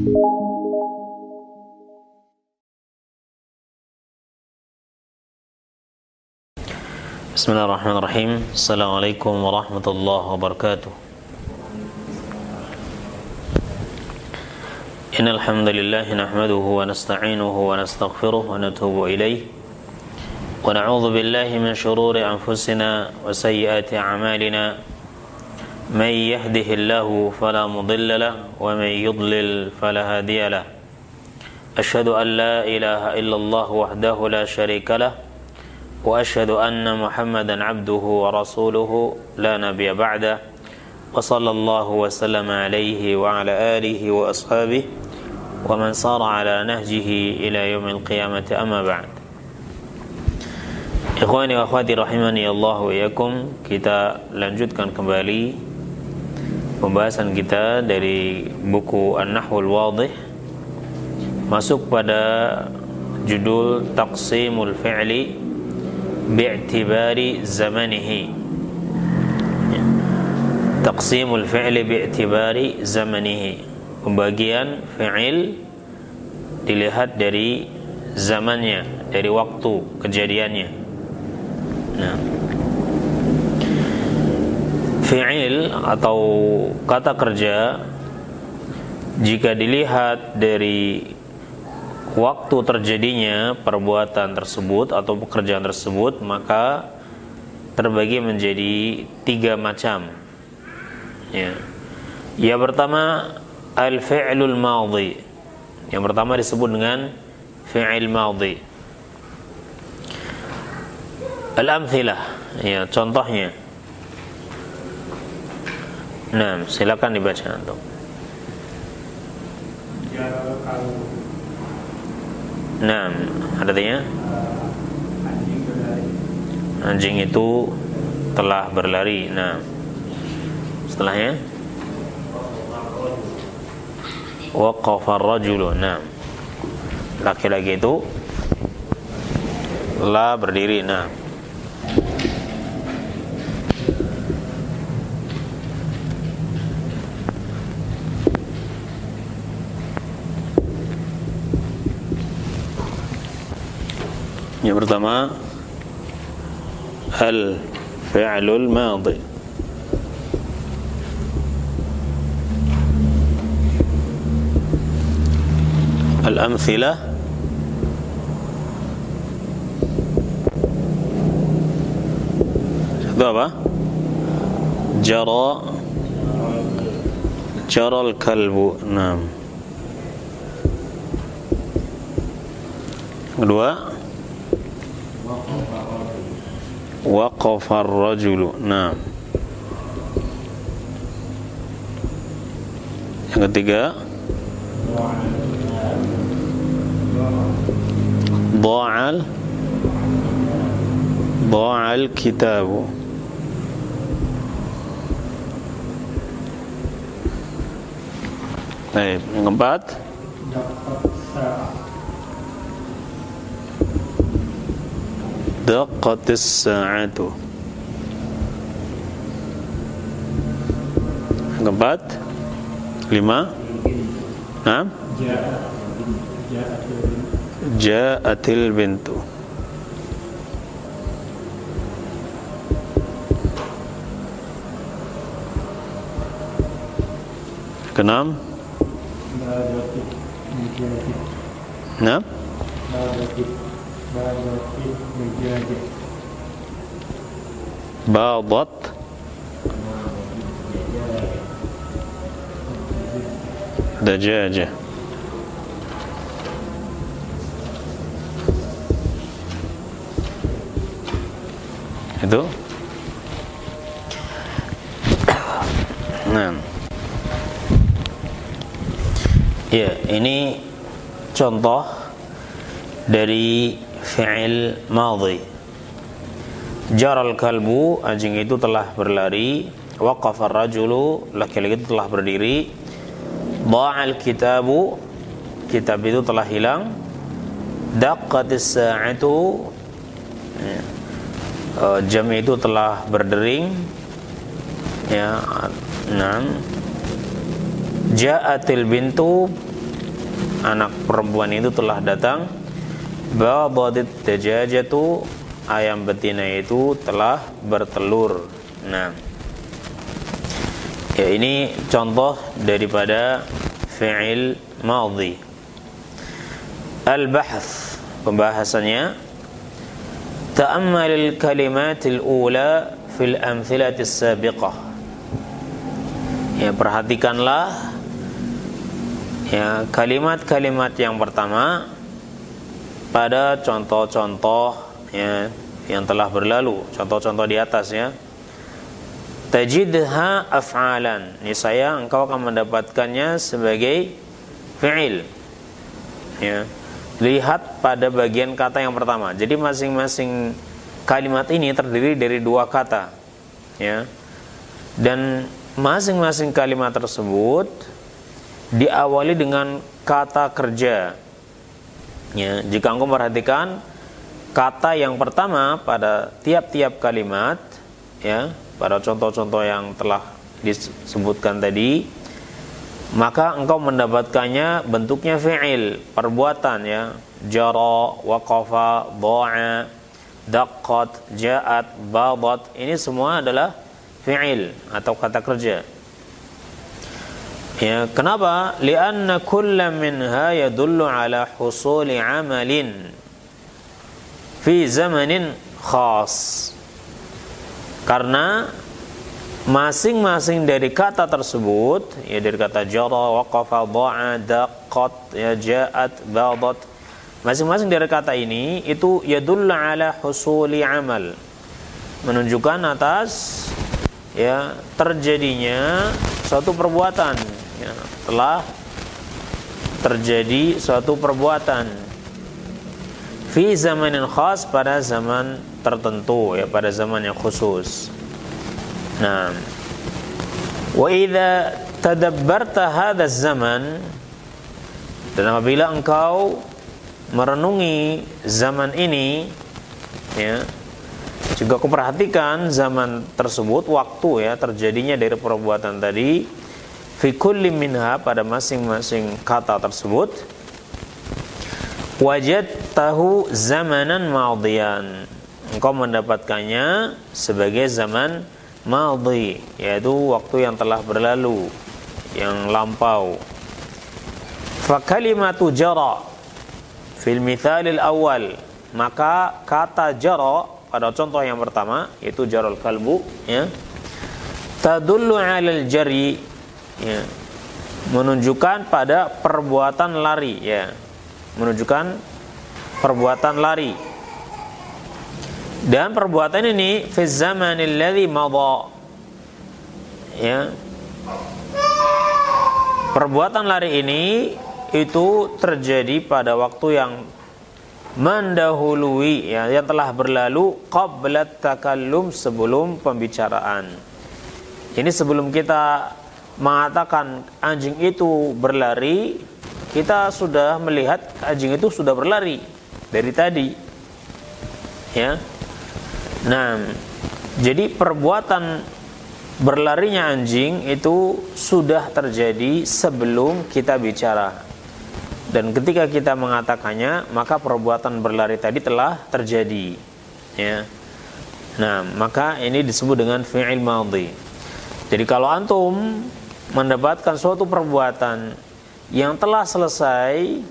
Bismillahirrahmanirrahim. Assalamualaikum warahmatullahi wabarakatuh. Innal hamdalillah nahmaduhu wa nasta'inuhu wa nastaghfiruh wa natubu ilayh wa na'udzu billahi min shururi anfusina wa sayyiati a'malina may yahdihillahu fala mudilla lahu wa may yudlil fala hadiya lahu. Asyhadu an la ilaha illallah wahdahu la syarika lahu wa asyhadu anna Muhammadan abduhu wa rasuluhu la nabiyya ba'da wa sallallahu wa sallama alaihi wa ala alihi wa ashabihi wa man sara ala nahjihi ila yaumil qiyamati amma ba'd. Ikhwani wa akhwati rahimani Allah wa iyyakum, kita lanjutkan kembali pembahasan kita dari buku An-Nahwul Wadih, masuk pada judul Taqsimul Fi'li bi'tibari zamanihi. Taqsimul fi'li bi'tibari zamanihi, pembagian fi'il dilihat dari zamannya, dari waktu kejadiannya. Nah, fi'il atau kata kerja jika dilihat dari waktu terjadinya perbuatan tersebut atau pekerjaan tersebut, maka terbagi menjadi 3 macam. Ya. Yang pertama al-fi'lul madhi. Yang pertama disebut dengan fi'il madhi. Al-amthilah, ya, contohnya. Nah, silakan dibaca antum. Nah, artinya anjing itu telah berlari. Nah, setelahnya waqafa ar-rajulu. Nah, laki-laki itu telah berdiri. Nah, yang pertama al-fi'lul madhi. Al-amthilah itu apa? Jara al-kalbu. Nah, kedua waqafa ar-rajulu. Nah, yang ketiga dha'al kitabu. Baik, yang keempat daqqatis sa'atu. Yang keempat 5 ja'atil bintu. Keenam badat dajaja. Itu. Nah, ya, ini contoh dari fi'il madhi. Jaral kalbu, anjing itu telah berlari. Waqafa ar-rajulu, laki-laki itu telah berdiri. Dha'al kitabu, kitab itu telah hilang. Daqqatis sa'atu, jam itu telah berdering. Ya, 6. Ja'atil bintu, anak perempuan itu telah datang. Badatit dajajatu, ayam betina itu telah bertelur. Nah, ya ini contoh daripada fi'il madhi. Al-bahth, pembahasannya, ta'ammalil kalimatil ula fil amthilatis sabiqah. Ya, perhatikanlah ya kalimat-kalimat yang pertama pada contoh-contoh ya yang telah berlalu, contoh-contoh di atas ya. Tajidha af'alan, niscaya engkau akan mendapatkannya sebagai fi'il. Ya. Lihat pada bagian kata yang pertama. Jadi masing-masing kalimat ini terdiri dari dua kata. Ya. Dan masing-masing kalimat tersebut diawali dengan kata kerja. Ya, jika engkau perhatikan kata yang pertama pada tiap-tiap kalimat, ya, pada contoh-contoh yang telah disebutkan tadi, maka engkau mendapatkannya bentuknya fi'il, perbuatan ya. Jara, waqafa, dha'a, daqqat, ja'at, badat, ini semua adalah fi'il atau kata kerja. Ya, kenapa? Lianna kulla minha yadullu ala husuli amalin fi zamanin khas. Karena masing-masing dari kata tersebut, ya dari kata jara, waqafa, dha'a, daqqat, ya ja'at, badat, masing-masing dari kata ini itu yadullu ala husuli amal, menunjukkan atas ya terjadinya suatu perbuatan, ya, telah terjadi suatu perbuatan fi zamanin khas, pada zaman tertentu, ya pada zaman yang khusus. Nah, wa idza tadabbarta hadha zaman, dan apabila engkau merenungi zaman ini, ya, juga kau perhatikan zaman tersebut, waktu ya terjadinya dari perbuatan tadi, fi kulli minha, pada masing-masing kata tersebut, wajadtahu zamanan madiyan, engkau mendapatkannya sebagai zaman madhi, yaitu waktu yang telah berlalu, yang lampau. Fa kalimatu jara fil mithalil awal, maka kata jara pada contoh yang pertama, yaitu jaral kalbu, ya, tadullu 'alal jari, ya, menunjukkan pada perbuatan lari, ya, menunjukkan perbuatan lari. Dan perbuatan ini fi zamanil ladzi madha, ya, perbuatan lari ini itu terjadi pada waktu yang mendahului, ya, yang telah berlalu, qabla takallum, sebelum pembicaraan. Ini sebelum kita mengatakan anjing itu berlari, kita sudah melihat anjing itu sudah berlari dari tadi, ya. Nah, jadi perbuatan berlarinya anjing itu sudah terjadi sebelum kita bicara. Dan ketika kita mengatakannya, maka perbuatan berlari tadi telah terjadi, ya. Nah, maka ini disebut dengan fi'il madhi. Jadi kalau antum mendapatkan suatu perbuatan yang telah selesai,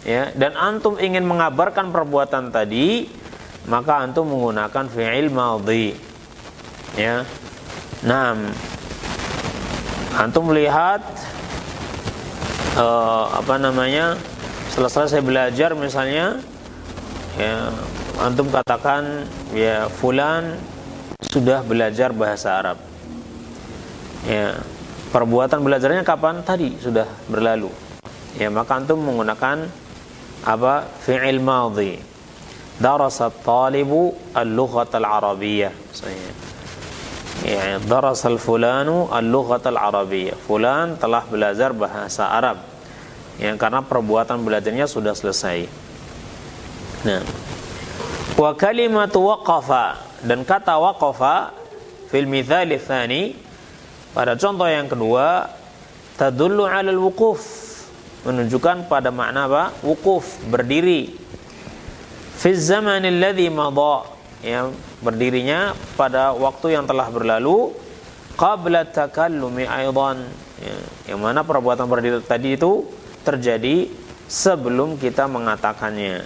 ya, dan antum ingin mengabarkan perbuatan tadi, maka antum menggunakan fi'il madhi, ya. Nah, antum melihat setelah saya belajar misalnya, ya, antum katakan, ya, fulan sudah belajar bahasa Arab, ya, perbuatan belajarnya kapan? Tadi sudah berlalu, ya, maka antum menggunakan apa? Fi'il madhi. Darasat talibu al-lughata al-arabiyyah, ya, darasal fulanu al-lughata al-arabiyyah, fulan telah belajar bahasa Arab, ya, karena perbuatan belajarnya sudah selesai. Nah, wa kalimatu waqafa, dan kata waqafa fil mithali tsani, pada contoh yang kedua, tadullu 'alal wuquf, menunjukkan pada makna apa? Wukuf, berdiri. Fi zamanil ladzi madha, ya, berdirinya pada waktu yang telah berlalu. Qabla takallumi aidan, ya, yang mana perbuatan berdiri tadi itu terjadi sebelum kita mengatakannya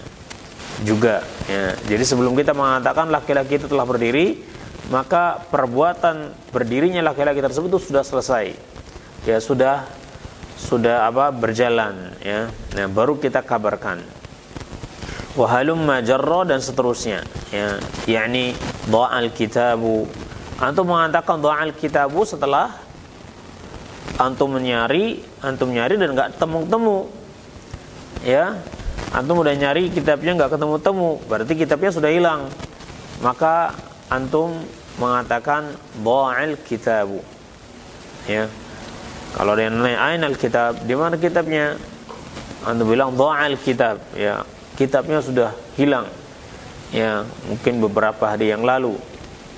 juga, ya. Jadi sebelum kita mengatakan laki-laki itu telah berdiri, maka perbuatan berdirinya laki-laki tersebut itu sudah selesai, ya, sudah berjalan, ya. Nah, baru kita kabarkan. Wa halumma jarra, dan seterusnya, ya, yakni dha'al kitabu, antum mengatakan dha'al kitabu setelah antum nyari dan enggak temu-temu, ya. Antum udah nyari kitabnya enggak ketemu-temu, berarti kitabnya sudah hilang. Maka antum mengatakan dha'al kitabu, ya. Kalau ada yang nanya ainal kitab, di mana kitabnya? Antum bilang dha'al kitab, ya, kitabnya sudah hilang, ya, mungkin beberapa hari yang lalu.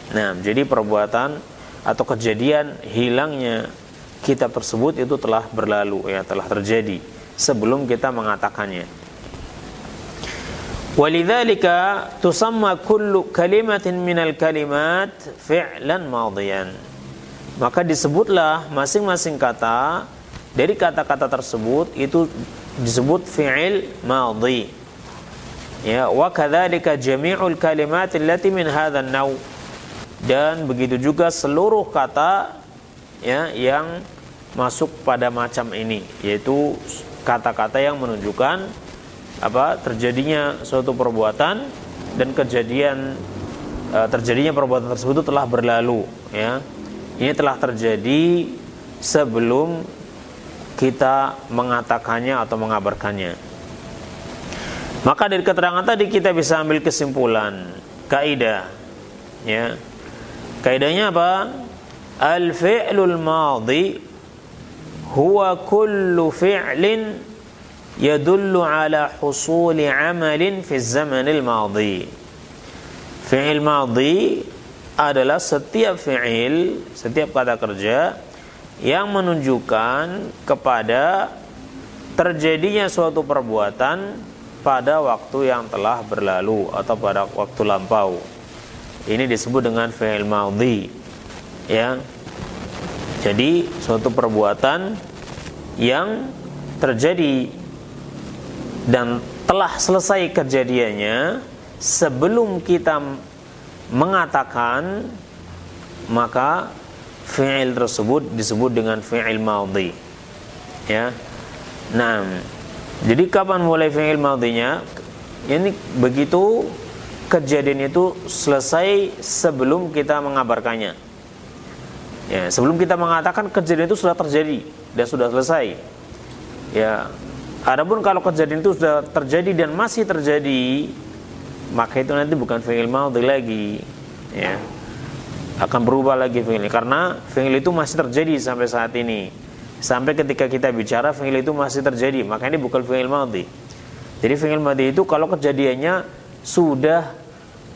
Nah, jadi perbuatan atau kejadian hilangnya kitab tersebut itu telah berlalu, ya, telah terjadi sebelum kita mengatakannya. Walidzalika tusamma kullu kalimatin minal kalimat fi'lan madhiyan. Maka disebutlah masing-masing kata dari kata-kata tersebut itu disebut fi'il madhi. Ya, wa kadzalika jami'ul kalimat allati min hadzal naw. Dan begitu juga seluruh kata, ya, yang masuk pada macam ini, yaitu kata-kata yang menunjukkan terjadinya suatu perbuatan dan terjadinya perbuatan tersebut telah berlalu, ya. Ini telah terjadi sebelum kita mengatakannya atau mengabarkannya. Maka dari keterangan tadi kita bisa ambil kesimpulan kaidah, ya. Kaidahnya apa? Al-fi'lul madhi huwa kullu fi'lin yadullu ala husuli amalin fi zamanil madhi. Fi'il madhi adalah setiap fi'il, setiap kata kerja yang menunjukkan kepada terjadinya suatu perbuatan pada waktu yang telah berlalu atau pada waktu lampau. Ini disebut dengan fi'il madhi, ya. Jadi suatu perbuatan yang terjadi dan telah selesai kejadiannya sebelum kita mengatakan, maka fi'il tersebut disebut dengan fi'il madhi, ya. Nah, jadi kapan mulai fi'il madhinya? Ini begitu kejadian itu selesai sebelum kita mengabarkannya, ya. Sebelum kita mengatakan kejadian itu sudah terjadi dan sudah selesai, ya. Adapun kalau kejadian itu sudah terjadi dan masih terjadi, maka itu nanti bukan fi'il madhi lagi, ya. Akan berubah lagi fi'ilnya, karena fi'il itu masih terjadi sampai saat ini. Sampai ketika kita bicara fi'il itu masih terjadi, maka ini bukan fi'il madhi. Jadi fi'il madhi itu kalau kejadiannya sudah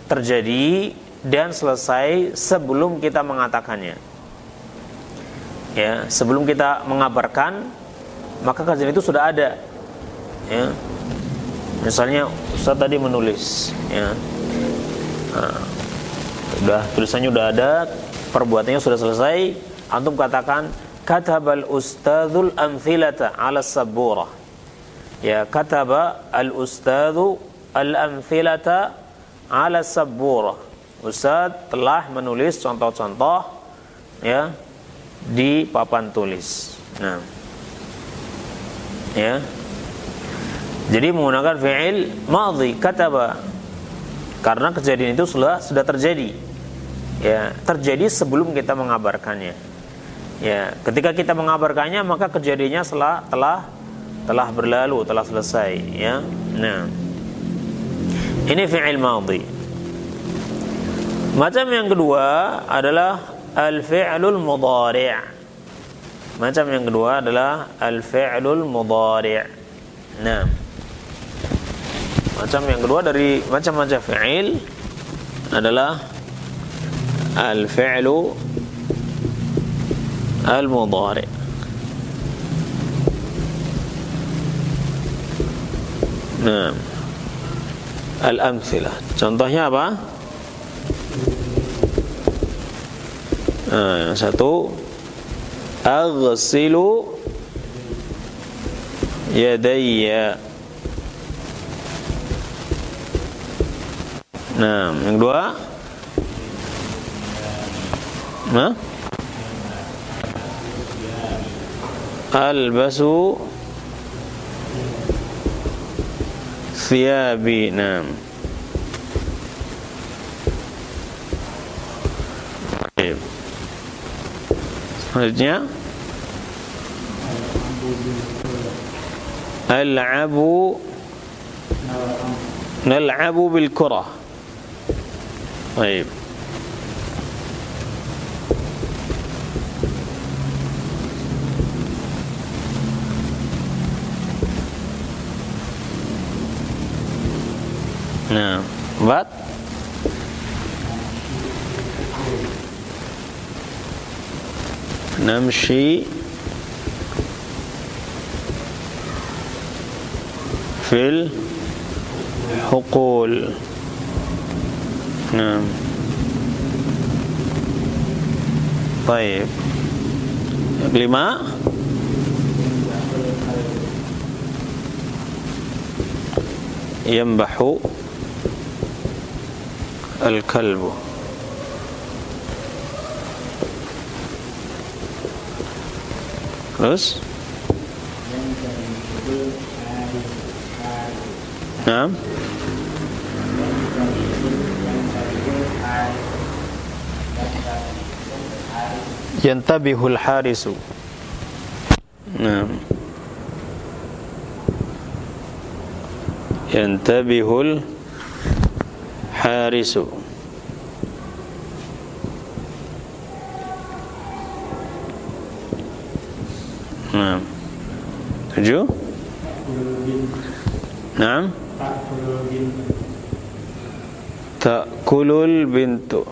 terjadi dan selesai sebelum kita mengatakannya, ya. Sebelum kita mengabarkan, maka kejadian itu sudah ada, ya. Misalnya Ustaz tadi menulis, ya, tulisannya udah ada, perbuatannya sudah selesai, antum katakan katabal ustadzul amthilata ala sabburah, ya. Kataba al ustadzu al amthilata ala sabburah, ustaz telah menulis contoh-contoh, ya, di papan tulis. Nah, ya, jadi menggunakan fi'il madhi kataba karena kejadian itu sudah terjadi, ya, terjadi sebelum kita mengabarkannya, ya. Ketika kita mengabarkannya, maka kejadiannya telah berlalu, telah selesai, ya. Nah, ini fi'il madhi. Macam yang kedua adalah al-fi'lul mudhari'. Macam yang kedua adalah al-fi'lul mudhari'. Nah, macam yang kedua dari macam-macam fi'il adalah al-fi'lu al-mudhari'. Nah, al-amtsilah. Contohnya apa? Nah, yang satu, aghsilu yadayya. Nah, yang kedua, albasu thiyabi. Nah, selanjutnya, nal'abu bil kurah. Baik. Nah, buat namshi fil huqul. Nah, baik. Yang kelima, yambahu al-kalbu. Terus, nah, yantabihul harisu. Nah, yantabihul harisu. Nah, 7. Nah, ta'kulul bintu.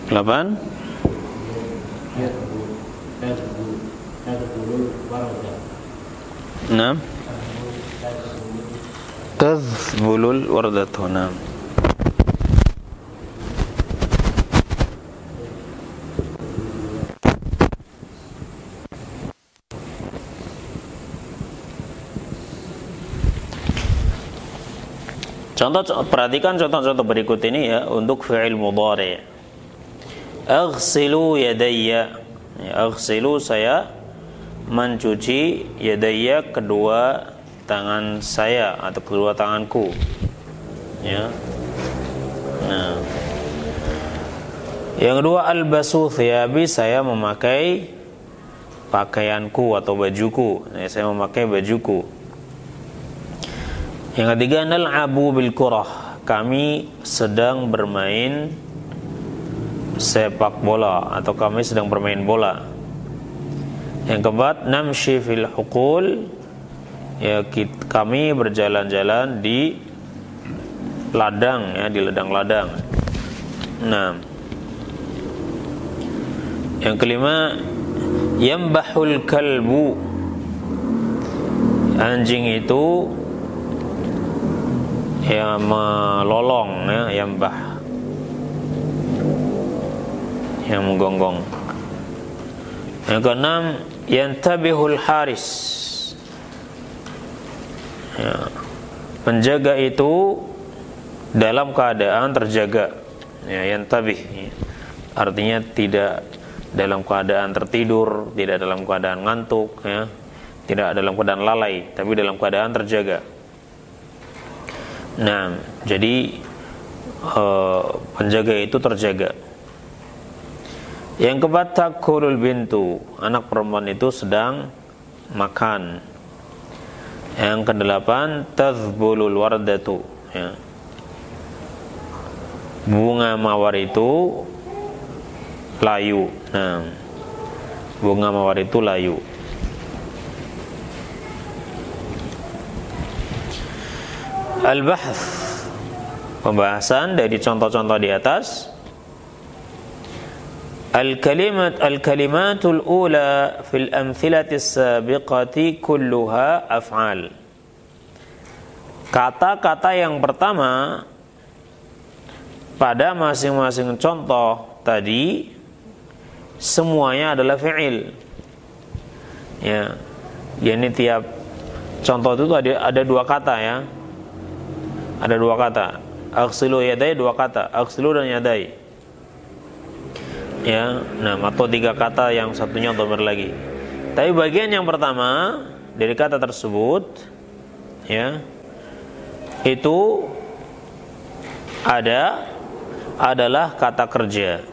Delapan, enam, tazbulul wardatu. Enam. Perhatikan contoh-contoh berikut ini ya untuk fi'il mudhari'. Aghsilu yadayya. Aghsilu, saya mencuci, yadayya, kedua tangan saya atau kedua tanganku. Ya. Nah. Yang kedua, albasu thiyabi, saya memakai pakaianku atau bajuku. Ya, saya memakai bajuku. Yang ketiga, nal'abu bil kurah, kami sedang bermain sepak bola atau kami sedang bermain bola. Yang keempat, namshi fil huqul, ya, kami berjalan-jalan di ladang, ya, di ladang-ladang. Nah, yang kelima, yambahul kalbu, anjing itu ya melolong, ya, yambah, yang menggonggong. Yang keenam, yantabihul haris, ya, penjaga itu dalam keadaan terjaga. Ya, yantabih, artinya tidak dalam keadaan tertidur, tidak dalam keadaan ngantuk, ya, tidak dalam keadaan lalai, tapi dalam keadaan terjaga. Nah, jadi penjaga itu terjaga. Yang keempat, takulul bintu, anak perempuan itu sedang makan. Yang kedelapan, tazbulul wardatu, ya, bunga mawar itu layu. Nah, bunga mawar itu layu. Al-bahth, pembahasan dari contoh-contoh di atas. Al-kalimatul ula fil amthilati sabiqati kulluha af'al. Kata-kata yang pertama pada masing-masing contoh tadi semuanya adalah fi'il. Ya. Ini tiap contoh itu ada dua kata ya. Ada dua kata. Aghsilu yadai, dua kata. Aghsilu dan yadai. Ya, nah atau tiga kata yang satunya dhamir lagi. Tapi bagian yang pertama dari kata tersebut ya, itu adalah kata kerja.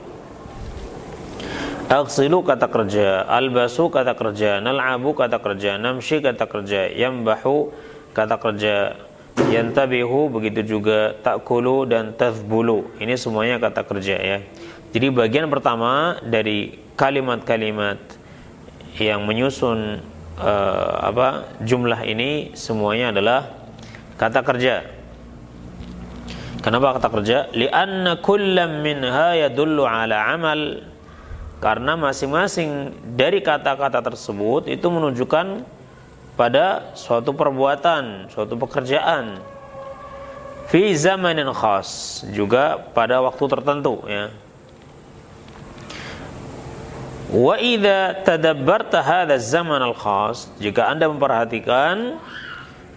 Aghsilu kata kerja, albasu kata kerja, nal'abu kata kerja, namshi kata kerja, yambahu kata kerja, yantabihu begitu juga, ta'kulu dan tathbulu. Ini semuanya kata kerja ya. Jadi bagian pertama dari kalimat-kalimat yang menyusun jumlah ini semuanya adalah kata kerja. Kenapa kata kerja? Li'anna kullam minha yadullu ala amal. Karena masing-masing dari kata-kata tersebut itu menunjukkan pada suatu perbuatan, suatu pekerjaan. Fi zamanin khas, juga pada waktu tertentu ya. Wa idza tadabbarta hadha az-zaman al-khas, jika Anda memperhatikan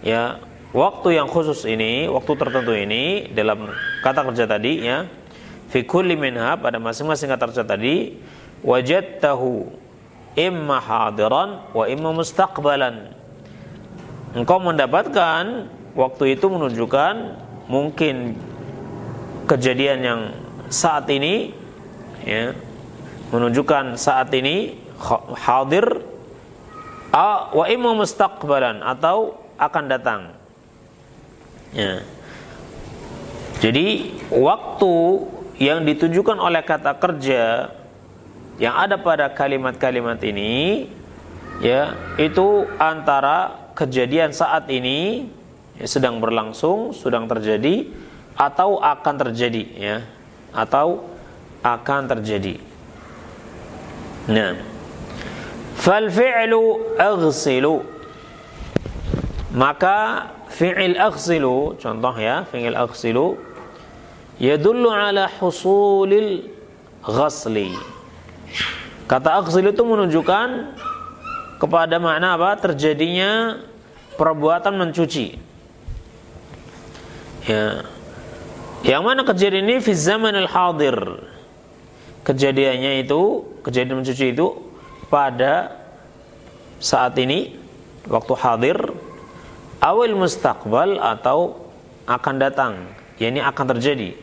ya waktu yang khusus ini, waktu tertentu ini dalam kata kerja tadi ya, fi kulli minha, pada masing-masing kata kerja tadi, wajadtahu imma hadiran wa imma mustaqbalan. Engkau mendapatkan waktu itu menunjukkan mungkin kejadian yang saat ini ya, menunjukkan saat ini hadir, wa imma mustaqbalan, atau akan datang ya. Jadi waktu yang ditujukan oleh kata kerja yang ada pada kalimat-kalimat ini ya, itu antara kejadian saat ini ya, sedang berlangsung, sedang terjadi, atau akan terjadi ya, atau akan terjadi. Nah, fal fi'lu aghsilu, maka fi'il aghsilu, contoh ya, fi'il aghsilu yadullu ala husulil ghasli. Kata aghsilu itu menunjukkan kepada makna apa? Terjadinya perbuatan mencuci. Ya. Yang mana kejadian ini fi zamanil hadir. Kejadiannya itu, kejadian mencuci itu pada saat ini, waktu hadir, awil mustaqbal, atau akan datang, yakni akan terjadi.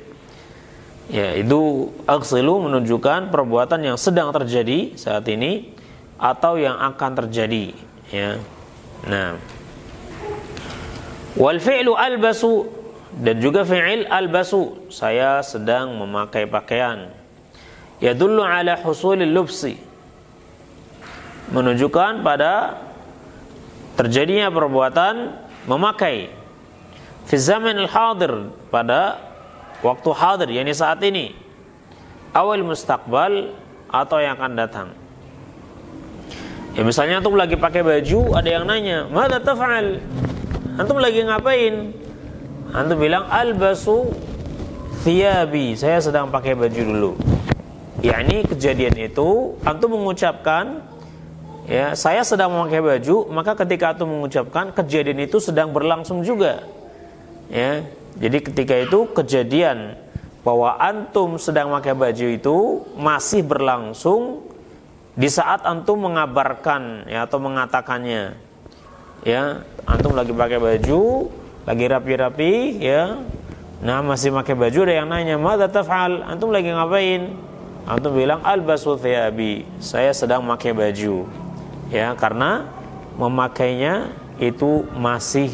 Ya, itu aghsilu menunjukkan perbuatan yang sedang terjadi saat ini atau yang akan terjadi ya. Nah, wal fi'lu albasu, dan juga fi'il albasu, saya sedang memakai pakaian, yadullu ala husulil lubsi, menunjukkan pada terjadinya perbuatan memakai, fi zamanil hadir, pada waktu hadir, yakni saat ini, awal mustaqbal, atau yang akan datang. Ya misalnya antum lagi pakai baju, ada yang nanya, "Madza taf'al?" Antum lagi ngapain? Antum bilang, "Albasu thiyabi," saya sedang pakai baju dulu. Yakni kejadian itu antum mengucapkan ya, saya sedang memakai baju, maka ketika antum mengucapkan, kejadian itu sedang berlangsung juga. Ya. Jadi ketika itu kejadian bahwa antum sedang memakai baju itu masih berlangsung di saat antum mengabarkan ya, atau mengatakannya. Ya, antum lagi pakai baju, lagi rapi-rapi ya. Nah, masih pakai baju, ada yang nanya, "Madza taf'al?" Antum lagi ngapain? Antum bilang, "Albasu thiyabi," saya sedang memakai baju. Ya, karena memakainya itu masih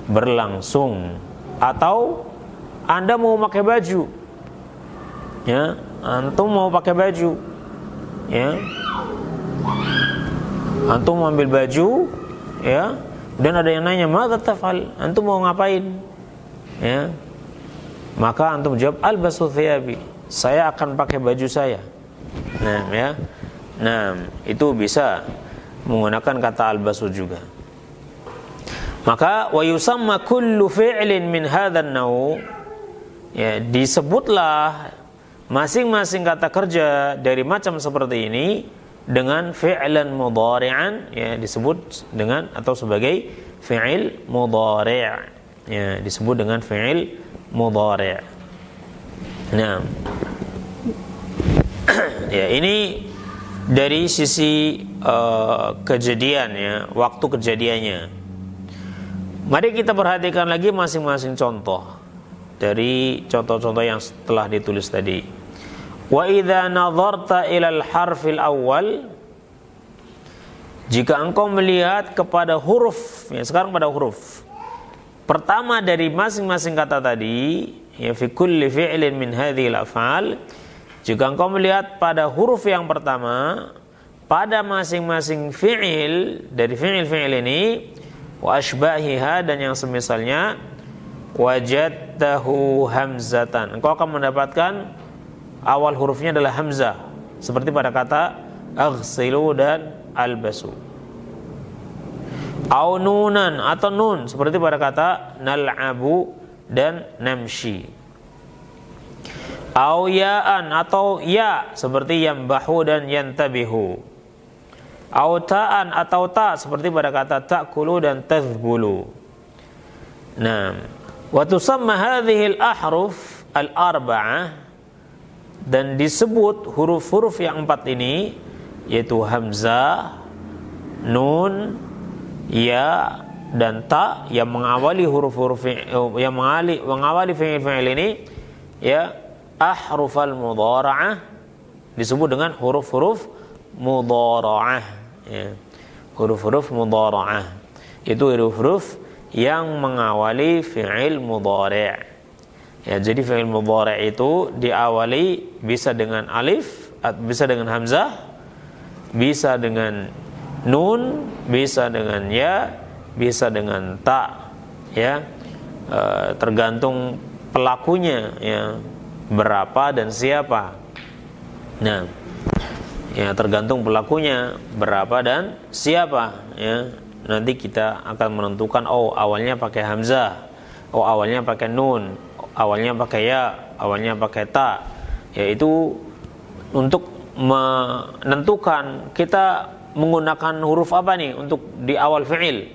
berlangsung. Atau Anda mau pakai baju, ya, antum mau pakai baju, ya, antum ambil baju, ya, dan ada yang nanya, "Madza taf'al?" Antum mau ngapain? Ya, maka antum jawab, "Albasu thiyabi," saya akan pakai baju saya. Nah, ya. Nah, itu bisa menggunakan kata albasu juga. Maka wa yusamma kullu fi'lin min hadzal naw, ya, disebutlah masing-masing kata kerja dari macam seperti ini dengan fi'lan mudhari'an, ya, disebut dengan atau sebagai fi'il mudhari', ya, disebut dengan fi'il mudhari'. Nah, ya, ini dari sisi kejadian, ya, waktu kejadiannya. Mari kita perhatikan lagi masing-masing contoh dari contoh-contoh yang telah ditulis tadi. Wa idza nadharta ilal harfil awal, jika engkau melihat kepada huruf, ya, sekarang pada huruf pertama dari masing-masing kata tadi, ya, fi kulli fi'lin min hadhil af'al, jika engkau melihat pada huruf yang pertama pada masing-masing fi'il dari fi'il-fi'il ini, wa ashbahiha, dan yang semisalnya, wajadtahu hamzatan, engkau akan mendapatkan awal hurufnya adalah hamzah, seperti pada kata aghsilu dan albasu. Au nunan, atau nun, seperti pada kata nal'abu dan namshi. Au ya'an, atau ya, seperti yambahu dan yantabihu. Au ta'an, atau ta, seperti pada kata ta'kulu dan tadhbulu. Nah, wa tusamma hadhil ahruf al-arba'ah, dan disebut huruf-huruf yang 4 ini, yaitu hamzah, nun, ya, dan ta, yang mengawali huruf-huruf yang mengawali fi'il ini, ya, ahrufal mudhara'ah, disebut dengan huruf-huruf mudhara'ah, ya. Huruf-huruf mudhara'ah itu huruf-huruf yang mengawali fi'il mudhari'. Ya, jadi fi'il mudhari' itu diawali bisa dengan alif, bisa dengan hamzah, bisa dengan nun, bisa dengan ya, bisa dengan ta, ya, tergantung pelakunya, ya, berapa dan siapa. Nah, ya, tergantung pelakunya berapa dan siapa, ya. Nanti kita akan menentukan, oh, awalnya pakai hamzah, oh, awalnya pakai nun, awalnya pakai ya, awalnya pakai ta. Yaitu untuk menentukan kita menggunakan huruf apa nih untuk di awal fi'il.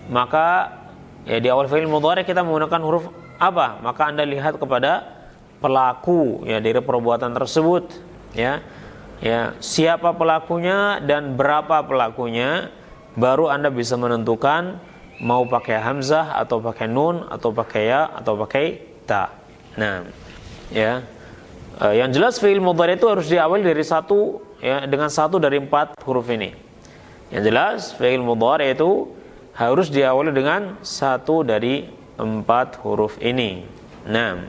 Maka, ya, di awal fi'il mudhari' kita menggunakan huruf apa? Maka Anda lihat kepada pelaku, ya, dari perbuatan tersebut, ya. Ya, siapa pelakunya dan berapa pelakunya, baru Anda bisa menentukan mau pakai hamzah atau pakai nun atau pakai ya atau pakai ta. Nah, ya, yang jelas fi'il mudhari' itu harus diawali dari satu, ya, dengan satu dari 4 huruf ini. Yang jelas fi'il mudhari' itu harus diawali dengan satu dari 4 huruf ini. Nah,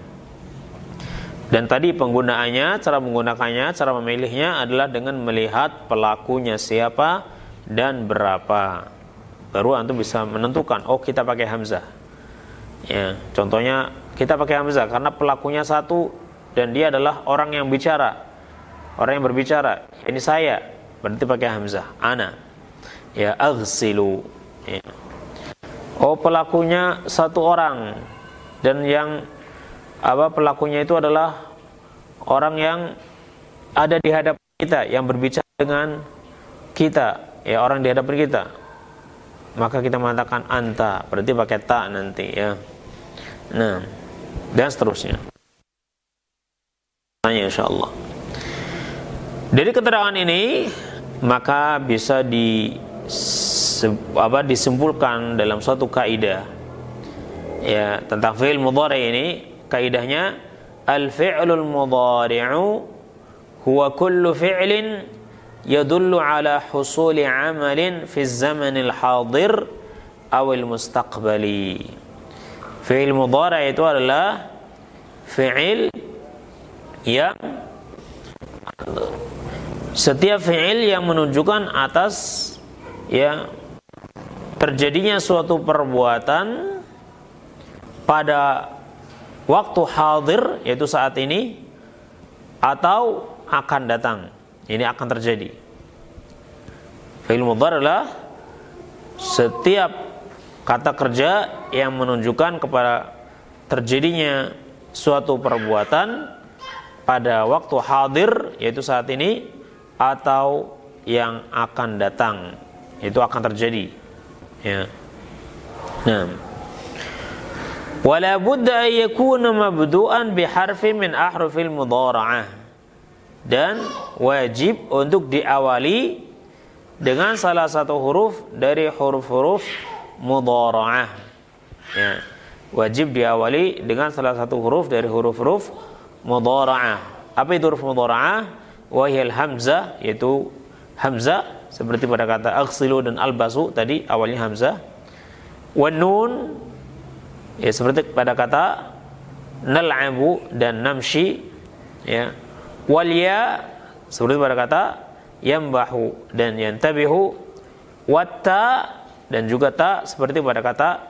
dan tadi penggunaannya, cara menggunakannya, cara memilihnya adalah dengan melihat pelakunya siapa dan berapa. Baru antum bisa menentukan, oh, kita pakai hamzah. Ya, contohnya kita pakai hamzah karena pelakunya satu dan dia adalah orang yang bicara, orang yang berbicara. Ini saya, berarti pakai hamzah. Ana, ya, aghsilu. Ya. Oh, pelakunya satu orang dan yang pelakunya itu adalah orang yang ada di hadapan kita, yang berbicara dengan kita, ya, orang di hadapan kita. Maka kita mengatakan anta, berarti pakai ta nanti, ya. Nah, dan seterusnya. Insyaallah. Dari keterangan ini maka bisa disimpulkan dalam suatu kaidah, ya, tentang fi'il mudhari' ini. Kaidahnya, al-fi'lul mudhari'u huwa kullu fi'lin yadullu ala husuli 'amalin fi zamanil hadir awil mustaqbali. Fi'il mudhari' itu adalah fi'il yang setiap fi'il yang menunjukkan atas, ya, terjadinya suatu perbuatan pada waktu hadir, yaitu saat ini, atau akan datang, Ini akan terjadi. Fi'il mudhari' adalah setiap kata kerja yang menunjukkan kepada terjadinya suatu perbuatan pada waktu hadir, yaitu saat ini, atau yang akan datang, itu akan terjadi. Ya. Nah, wala budda an yakuna mabdu'an biharfin min ahrufil mudhara'ah, dan wajib untuk diawali dengan salah satu huruf dari huruf-huruf mudhara'ah. Ya. Wajib diawali dengan salah satu huruf dari huruf-huruf mudhara'ah. Apa itu huruf mudhara'ah? Wahiyal hamzah, yaitu hamzah, seperti pada kata aghsilu dan albasu tadi awalnya hamzah. Wan nun, ya seperti pada kata nal'abu dan namshi, ya. Wal ya, seperti pada kata yambahu dan yantabihu. Watta, dan juga ta, seperti pada kata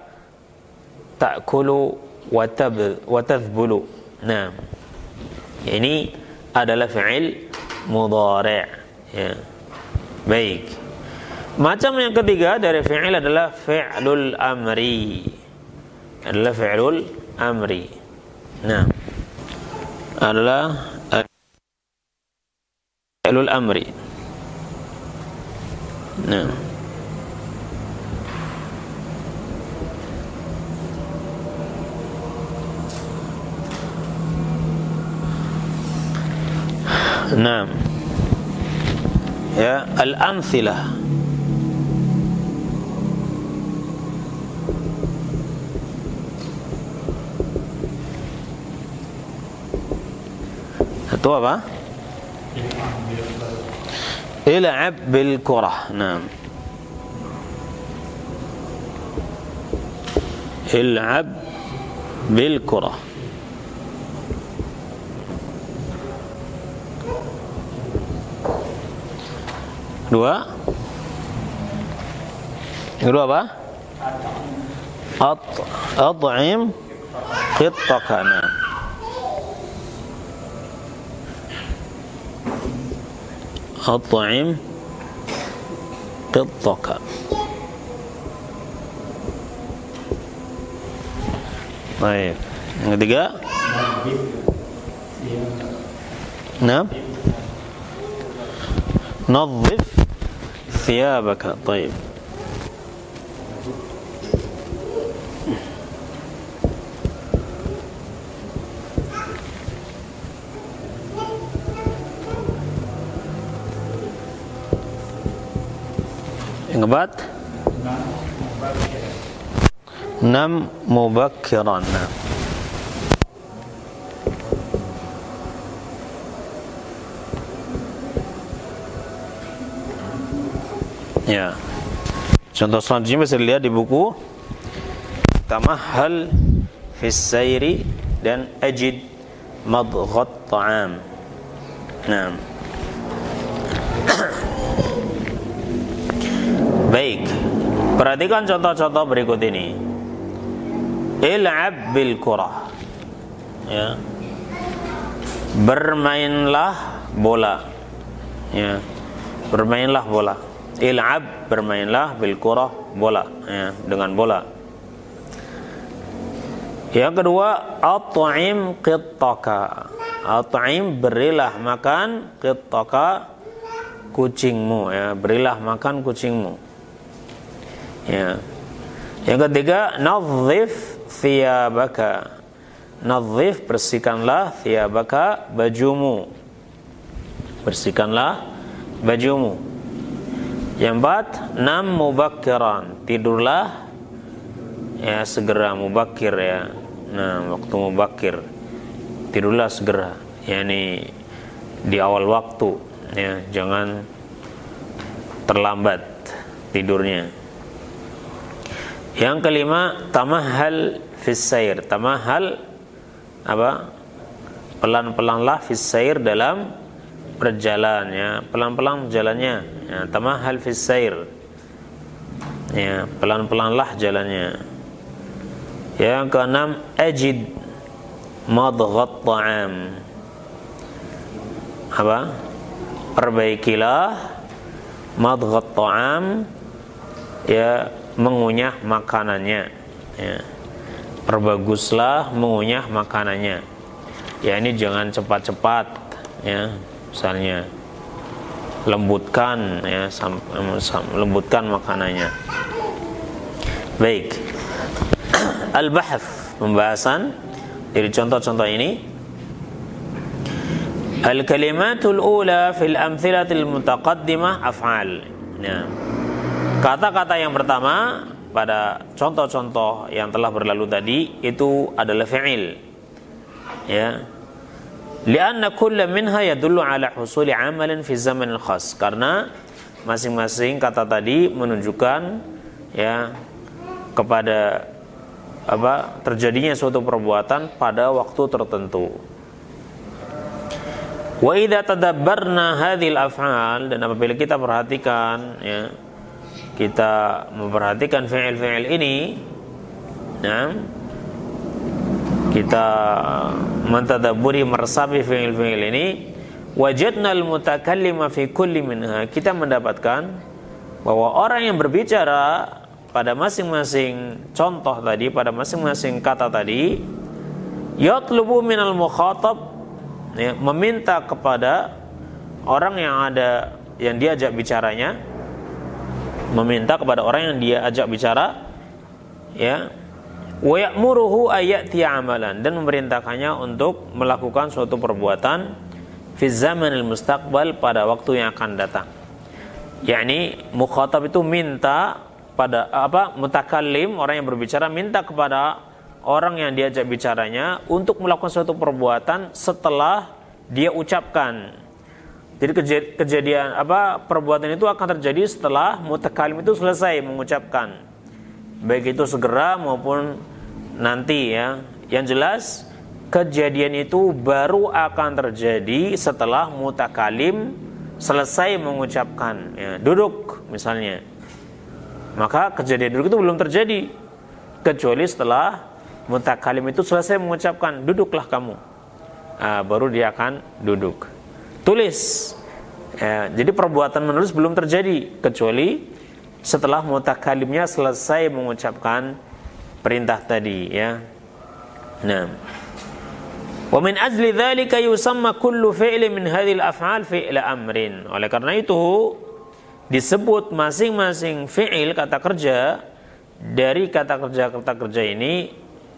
ta'kulu wa tadhbulu. Nah, ini adalah fi'il mudhari', ya. Baik. Macam yang ketiga dari fi'il adalah fi'lul amri. Adalah fi'lul amri. Nah, adalah fi'lul amri. Nah, nah, ya, al-amthilah. Itu apa? Il'ab bil kurah. Nah, il'ab bil kurah. Dua. Kedua apa? At'im qittaka. At'im qittaka. Baik. Yang ketiga. Nah. Nadhif thiyabaka. Baik. Yang keempat, nam mubakkiran. Ya, contoh selanjutnya bisa dilihat di buku Tamahhal fis sayri dan ajid madghat ta'am. Nah, baik, perhatikan contoh-contoh berikut ini. Il'ab bil kurah, ya, bermainlah bola, ya, bermainlah bola. Il'ab, bermainlah, bil kurah, bola, ya, dengan bola. Yang kedua, at'im qittaka. At'im, berilah makan, qittaka, kucingmu, ya, berilah makan kucingmu. Ya. Yang ketiga, nadhif thiyabaka. Nadhif, bersihkanlah, thiyabaka, bajumu. Bersihkanlah bajumu. Yang empat, nam mubakkiran. Tidurlah, ya, segera, mubakir, ya. Nah, waktu mubakir, tidurlah segera, yakni di awal waktu, ya, jangan terlambat tidurnya. Yang kelima, tamahhal fis sair. Tamahhal apa? Pelan-pelanlah fis sair, dalam berjalan, ya, pelan-pelan jalannya, ya, tamahhal fis sair, ya, pelan-pelanlah jalannya. Yang keenam, ajid madghat ta'am. Apa? perbaikilah madghat ta'am, ya, mengunyah makanannya, ya. Perbaguslah mengunyah makanannya. Ya, ini jangan cepat-cepat, ya. Misalnya lembutkan, ya, lembutkan makanannya. Baik. Al-bahth, pembahasan dari contoh-contoh ini. Al-kalimatul ula fil amthilatil mutaqaddimah af'al. Nah, kata-kata yang pertama pada contoh-contoh yang telah berlalu tadi itu adalah fi'il. Ya. Lianna kulla minha yadullu ala husuli amalin fi zamanil khas. Karena masing-masing kata tadi menunjukkan, ya, kepada terjadinya suatu perbuatan pada waktu tertentu. Wa idza tadabbarna hadhil af'al, dan apabila kita perhatikan, ya, kita memperhatikan fi'il-fi'il ini, nah, kita mentadabburi, meresapi fi'il-fi'il ini, wajadna al-mutakallima fi kulli minha, kita mendapatkan bahwa orang yang berbicara pada masing-masing contoh tadi, pada masing-masing kata tadi, yatlubu minal mukhatab, ya, meminta kepada orang yang diajak bicaranya, meminta kepada orang yang dia ajak bicara, ya, wa ya'muruhu ayati amalan, dan memerintahkannya untuk melakukan suatu perbuatan fi zamanil mustaqbal, pada waktu yang akan datang. yakni mukhatab itu minta pada mutakallim, orang yang berbicara, minta kepada orang yang diajak bicaranya untuk melakukan suatu perbuatan setelah dia ucapkan. Jadi kejadian perbuatan itu akan terjadi setelah mutakallim itu selesai mengucapkan, baik itu segera maupun nanti, ya. Yang jelas kejadian itu baru akan terjadi setelah mutakallim selesai mengucapkan, ya. Duduk misalnya, maka kejadian duduk itu belum terjadi kecuali setelah mutakallim itu selesai mengucapkan, duduklah kamu, baru dia akan duduk. Tulis, jadi perbuatan menulis belum terjadi kecuali setelah mutakallimnya selesai mengucapkan perintah tadi, ya. Nah, wa min ajli dzalika yusamma kullu fi'lin min hadhil af'al fi'la amrin. Oleh karena itu disebut masing-masing fi'il, kata kerja dari kata kerja ini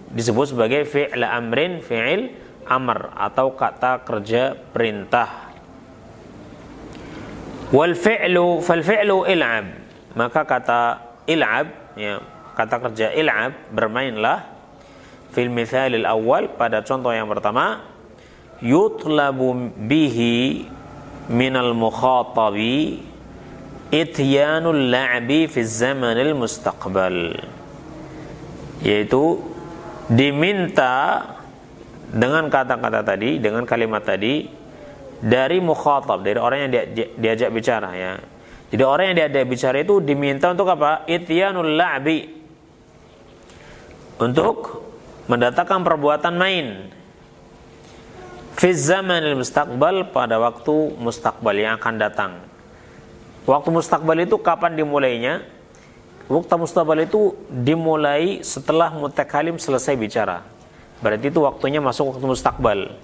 disebut sebagai fi'la amrin, fi'il amr atau kata kerja perintah. Wal fi'lu fal fi'lu il'ab, maka kata il'ab, ya, kata kerja il'ab, bermainlah, fil mithalil awal, pada contoh yang pertama, yutlabu bihi minal mukhatabi ityanul la'bi fi zamanil mustaqbal, yaitu diminta dengan kata-kata tadi, dengan kalimat tadi, dari mukhatab, dari orang yang diajak bicara, ya. Jadi orang yang diajak bicara itu diminta untuk apa? Ityanul la'bi, untuk mendatangkan perbuatan main, fi zamanil mustaqbal, pada waktu mustaqbal yang akan datang. Waktu mustaqbal itu kapan dimulainya? Waktu mustaqbal itu dimulai setelah mutakallim selesai bicara. Berarti itu waktunya masuk waktu mustaqbal,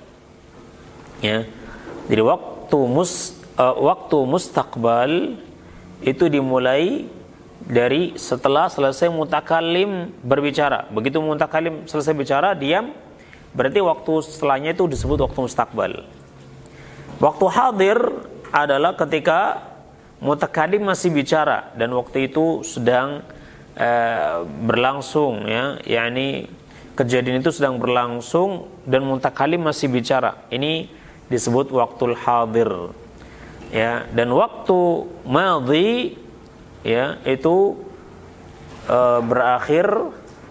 ya. Jadi waktu mustaqbal itu dimulai dari setelah selesai mutakallim berbicara. Begitu mutakallim selesai bicara, diam, berarti waktu setelahnya itu disebut waktu mustaqbal. Waktu hadir adalah ketika mutakallim masih bicara dan waktu itu sedang berlangsung, ya, yakni kejadian itu sedang berlangsung dan mutakallim masih bicara. Ini disebut waktul hadir, ya. Dan waktu madhi, ya, itu berakhir.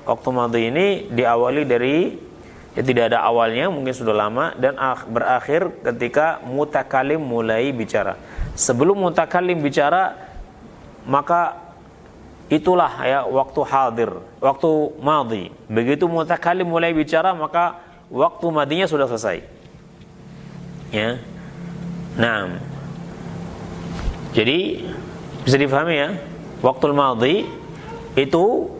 Waktu madhi ini diawali dari, ya, tidak ada awalnya, mungkin sudah lama, dan berakhir ketika mutakallim mulai bicara. Sebelum mutakallim bicara, maka itulah, ya, waktu hadir, waktu madhi. Begitu mutakallim mulai bicara, maka waktu madhinya sudah selesai, ya. Nah, Jadi bisa difahami ya, waktul madhi itu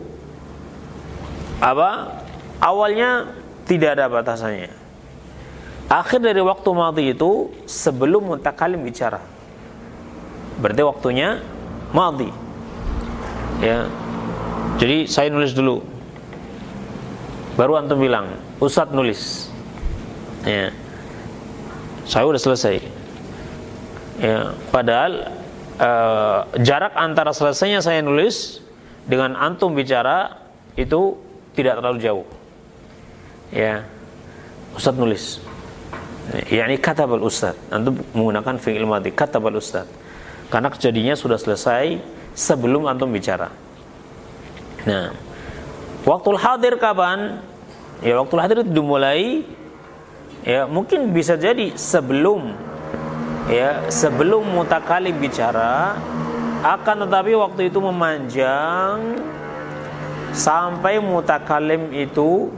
apa? Awalnya tidak ada batasannya. Akhir dari waktu madhi itu sebelum mutakalim bicara. Berarti waktunya madhi. Ya. Jadi saya nulis dulu. Baru antum bilang, Ustadz nulis. Ya. Saya udah selesai. Ya, padahal jarak antara selesainya saya nulis dengan antum bicara itu tidak terlalu jauh. Ya, Ustadz nulis. Yani katabal Ustadz. Antum menggunakan fi'il madhi, katabal Ustadz. Karena kejadiannya sudah selesai sebelum antum bicara. Nah, waktul hadir kapan? Ya, waktul hadir itu dimulai. Ya, mungkin bisa jadi sebelum mutakalim bicara, akan tetapi waktu itu memanjang sampai mutakalim itu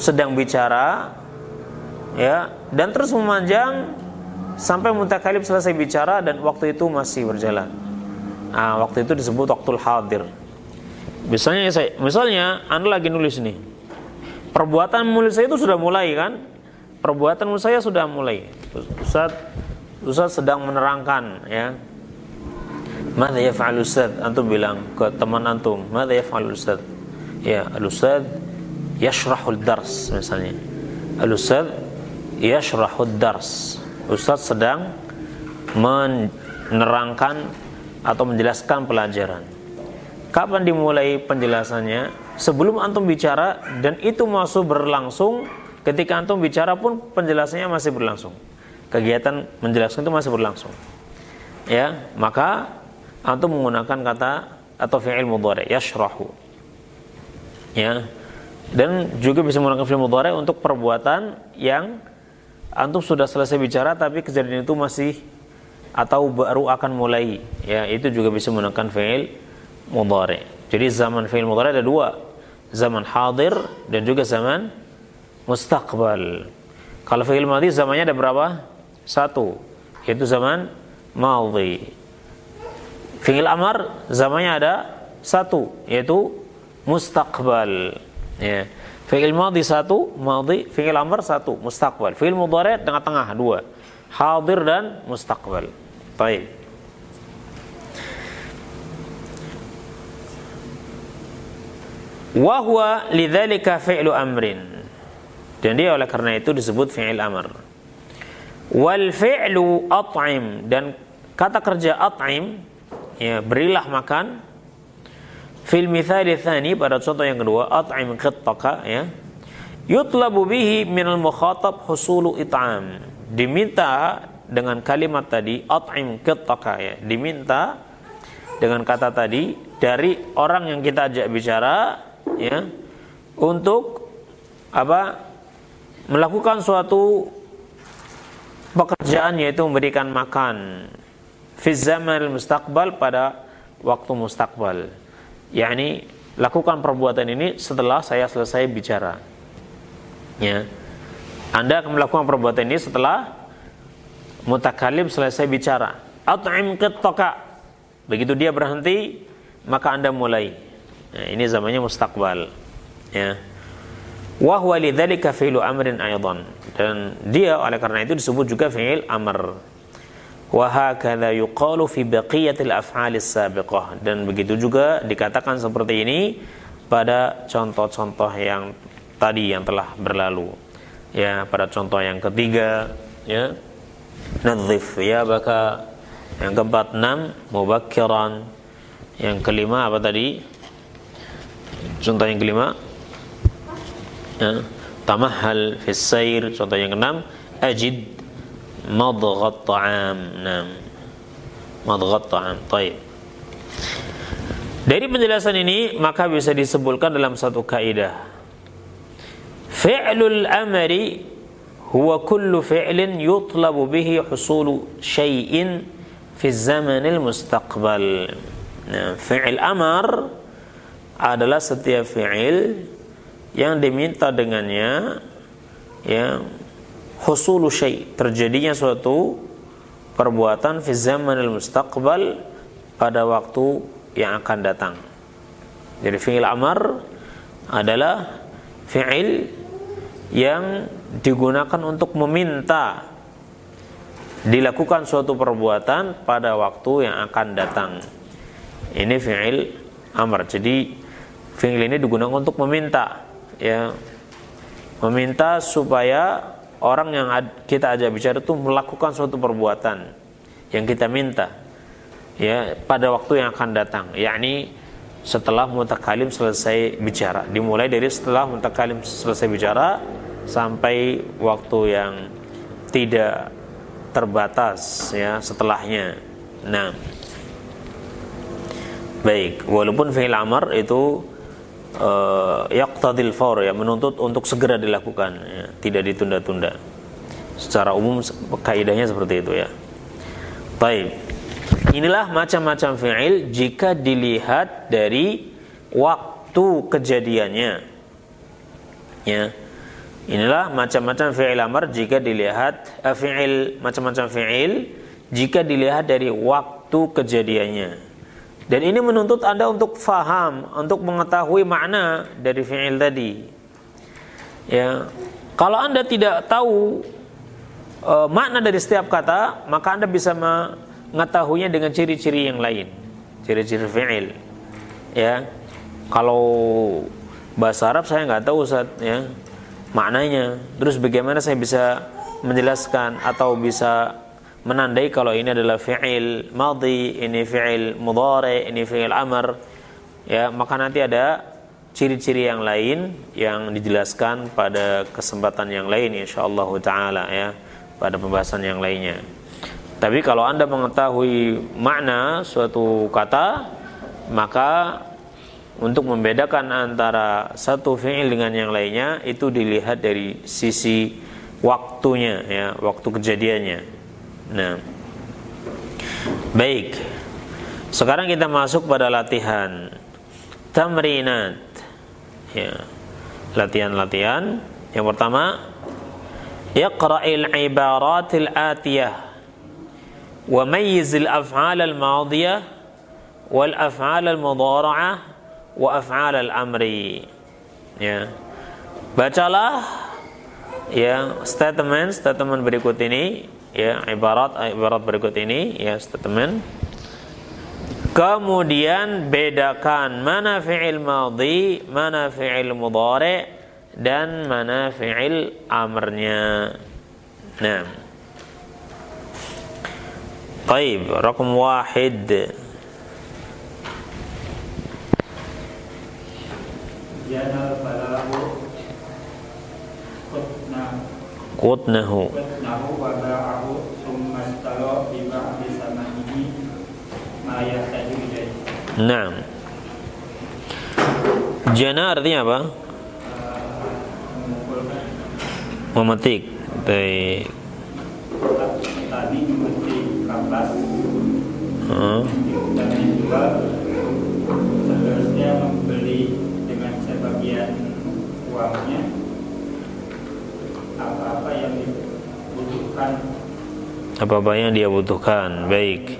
sedang bicara, ya, dan terus memanjang sampai mutakalim selesai bicara dan waktu itu masih berjalan. Nah, waktu itu disebut waktul hadir. Misalnya Anda lagi nulis nih, perbuatan menulis saya itu sudah mulai kan? Perbuatan saya sudah mulai. Ustaz sedang menerangkan, ya. Madza yaf'al Ustaz? Antum bilang ke teman antum, madza yaf'al Ustaz? Ya, al-Ustaz yashrahul dars misalnya. Al-Ustaz yashrahul dars. Ustaz sedang menerangkan atau menjelaskan pelajaran. Kapan dimulai penjelasannya? Sebelum antum bicara, dan itu masih berlangsung. Ketika antum bicara pun penjelasannya masih berlangsung. Kegiatan menjelaskan itu masih berlangsung. Ya, maka antum menggunakan kata atau fi'il mudhari' yashrahu. Ya. Dan juga bisa menggunakan fi'il mudhari' untuk perbuatan yang antum sudah selesai bicara tapi kejadian itu masih atau baru akan mulai. Ya, itu juga bisa menggunakan fi'il mudhari'. Jadi zaman fi'il mudhari' ada dua. Zaman hadir dan juga zaman mustaqbal. Kalau fi'il madhi zamannya ada berapa? Satu, yaitu zaman madhi. Fi'il amar zamannya ada satu, yaitu mustaqbal. Ya. Fi'il madhi satu, madhi. Fi'il amar satu, mustaqbal. Fi'il mudhari' tengah-tengah dua, hadir dan mustaqbal. Baik. Wa huwa lidzalika fi'lu amrin. Dan dia oleh karena itu disebut fi'il amr. Wal fi'lu at'im, dan kata kerja at'im, ya, berilah makan. Fil mithali tsani, pada contoh yang kedua, at'im qittaka, ya. Yutlabu bihi minal mukhatab husulu it'am. Diminta dengan kalimat tadi at'im qittaka, ya. Diminta dengan kata tadi dari orang yang kita ajak bicara, ya, untuk apa? Melakukan suatu pekerjaan, yaitu memberikan makan fi zaman mustaqbal, pada waktu mustaqbal. yakni lakukan perbuatan ini setelah saya selesai bicara. Ya. Anda akan melakukan perbuatan ini setelah mutakalim selesai bicara. At'im qittaka. Begitu dia berhenti, maka Anda mulai. Nah, ini zamannya mustaqbal. Ya. Wa huwa lidzalika fi'lu amrin aidan, dan dia oleh karena itu disebut juga fi'il amr. Wa hakadha yuqalu fi baqiyatil af'alis sabiqah, dan begitu juga dikatakan seperti ini pada contoh-contoh yang tadi yang telah berlalu. Ya, pada contoh yang ketiga, ya, nadzif ya baka, yang keempat nam mubakkiran, yang kelima apa tadi? Contoh yang kelima, ya, tamahhal fis sayr. Contoh yang keenam, ajid madghat ta'am. Nam madghat ta'am. Baik. Dari penjelasan ini maka bisa disebutkan dalam satu kaidah, fi'lul amri huwa kullu fi'lin yutlabu bihi husulu syai'in fi zamanil mustaqbal. Nah, fi'il amar adalah setiap fi'il yang diminta dengannya, ya, husulu syai', terjadinya suatu perbuatan fi zamanil mustaqbal, pada waktu yang akan datang. Jadi fi'il amar adalah fi'il yang digunakan untuk meminta dilakukan suatu perbuatan pada waktu yang akan datang. Ini fi'il amar. Jadi fi'il ini digunakan untuk meminta, ya, meminta supaya orang yang kita ajak bicara itu melakukan suatu perbuatan yang kita minta, ya, pada waktu yang akan datang, yakni setelah mutakalim selesai bicara. Dimulai dari setelah mutakalim selesai bicara sampai waktu yang tidak terbatas, ya, setelahnya. Nah, baik, walaupun fi'il amar itu yaqtadil fawr, ya, menuntut untuk segera dilakukan, ya, tidak ditunda-tunda. Secara umum kaidahnya seperti itu, ya. Baik. Inilah macam-macam fi'il jika dilihat dari waktu kejadiannya, ya. Inilah macam-macam fi'il amar jika dilihat macam-macam fi'il jika dilihat dari waktu kejadiannya. Dan ini menuntut Anda untuk faham, untuk mengetahui makna dari fi'il tadi. Ya, kalau Anda tidak tahu makna dari setiap kata, maka Anda bisa mengetahuinya dengan ciri-ciri yang lain, ciri-ciri fi'il. Ya, kalau bahasa Arab saya nggak tahu, Ustaz, ya, maknanya. Terus bagaimana saya bisa menjelaskan atau bisa menandai kalau ini adalah fi'il madhi, ini fi'il mudhari, ini fi'il amr, ya, maka nanti ada ciri-ciri yang lain yang dijelaskan pada kesempatan yang lain insyaallah taala, ya, pada pembahasan yang lainnya. Tapi kalau Anda mengetahui makna suatu kata, maka untuk membedakan antara satu fi'il dengan yang lainnya itu dilihat dari sisi waktunya, ya, waktu kejadiannya. Nah, baik. Sekarang kita masuk pada latihan tamrinat, ya, latihan-latihan. Yang pertama, iqra'il ibaratil atiyah wa mayyizil af'al al-madiyah wal af'al al-mudhara'ah wa af'al al-amri. Ya. Bacalah, ya, statement berikut ini, ya, ibarat berikut ini, ya, statement. Kemudian bedakan mana fi'il madhi, mana fi'il mudhari, dan mana fi'il amrnya. Nah, baik, rakam 1. Janal balahu qutnahu wa ba'ahu summa istara bi ba'di samanihi ma yahtaju ilaihi. Naam. Jana artinya apa? Memetik. Baik. Tadi memetik kapas. Dan juga seterusnya membeli dengan sebagian uangnya apa-apa yang dibutuhkan. Apa-apa yang dia butuhkan. Baik.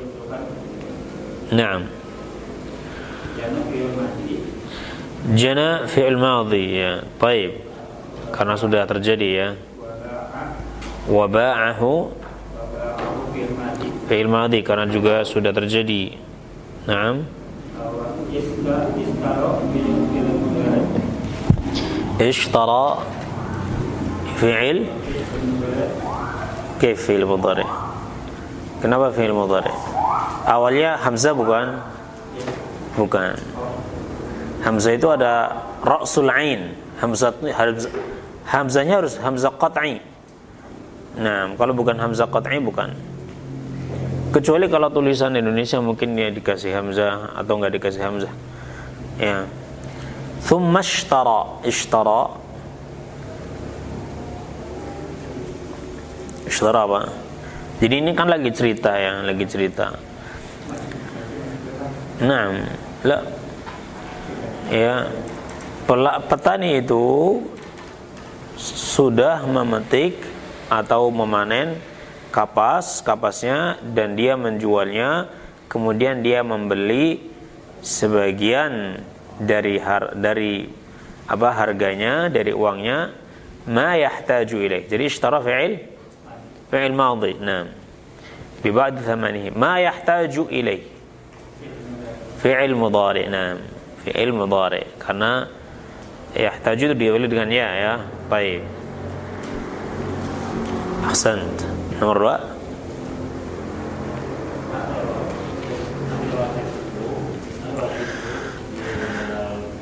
Naam. Jana fi'il madhi, ya. Baik. Karena sudah terjadi, ya. Wa ba'ahu fi'il madhi karena juga sudah terjadi. Naam. Ishtara fi'il kaif fi'il mudhari. Kenapa fi'il mudhari? Awalnya hamzah bukan? Bukan. Hamzah itu ada ra'sul ain. Hamzahnya harus hamzah qat'i. Nah, kalau bukan hamzah qat'i bukan. Kecuali kalau tulisan Indonesia mungkin dia dikasih hamzah atau enggak dikasih hamzah. Ya. Thumma ishtara. Ishtara apa? Jadi ini kan lagi cerita, ya, lagi cerita. Nah, ya, petani itu sudah memetik atau memanen kapasnya dan dia menjualnya, kemudian dia membeli sebagian dari harganya, dari uangnya, ma yahtaju ilaih. Jadi ishtara fi'il madhi. Naam. Bi ba'd thamanihi. Ma yahtaju ilaih. Fi'il mudhari. Naam. Fi'il mudhari. Karena yahtaju itu diawali dengan ya. Baik. Ahsant. Nomor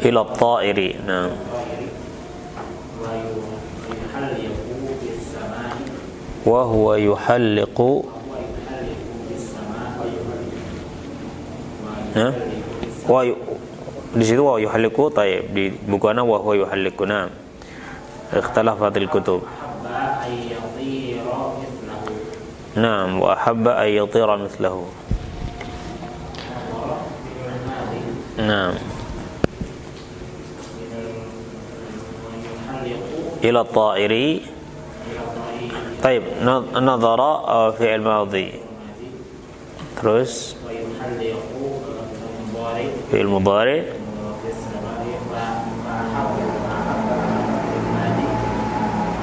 2. Ila at-ta'iri. Naam. Wa huwa yuhalliqu. Nah, di situ wa yuhalliqu, tayyib. Di buku ana wa huwa yuhalliqu. Naam. Ikhtilafatil kutub. Naam, wa ahabba ay yatira mithlahu. Naam. Ila at-ta'iri. Tayyib, nadhara fi'il madhi. Terus fi'il mudhari.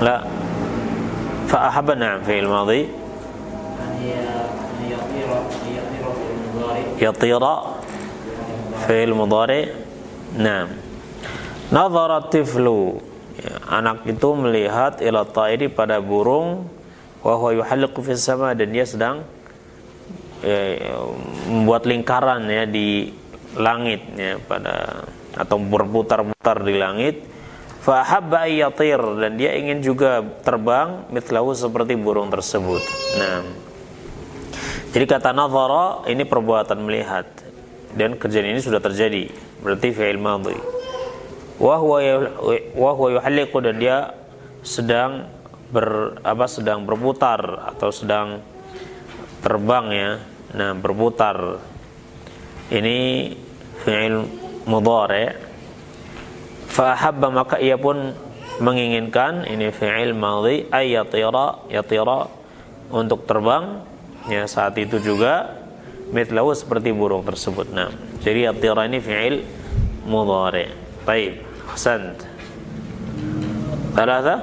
La. Fa ahabba, na'am, fi'il madhi. Yatira fi'il mudhari. Naam. Nadhara tiflu. Anak itu melihat ila ta'iri pada burung, wa huwa yuhalliqu fis sama, dan dia sedang membuat lingkaran ya di langit ya, atau berputar-putar di langit. Fa habba ay yatir, dan dia ingin juga terbang mithlahu, seperti burung tersebut. Nah, jadi kata nadhara ini perbuatan melihat, dan kejadian ini sudah terjadi, berarti fi'il madhi. Wa huwa yuhalliqu, dan dia sedang berputar atau sedang terbang ya. Nah, berputar ini fi'il mudhari. Fa ahabba, maka ia pun menginginkan, ini fi'il madhi, ay yatira untuk terbang ya saat itu juga, mithlahu seperti burung tersebut. Nah, jadi yatira ini fi'il mudhari. Baik. Ahsant. Thalatha.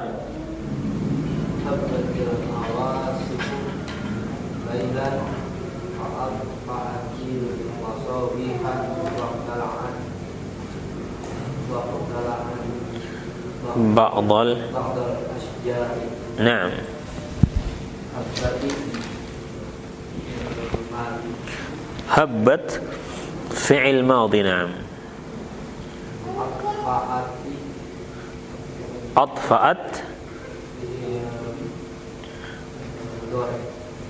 Ba'dal. Naam. Habbat fi'il madhi. Naam. Atfa'at.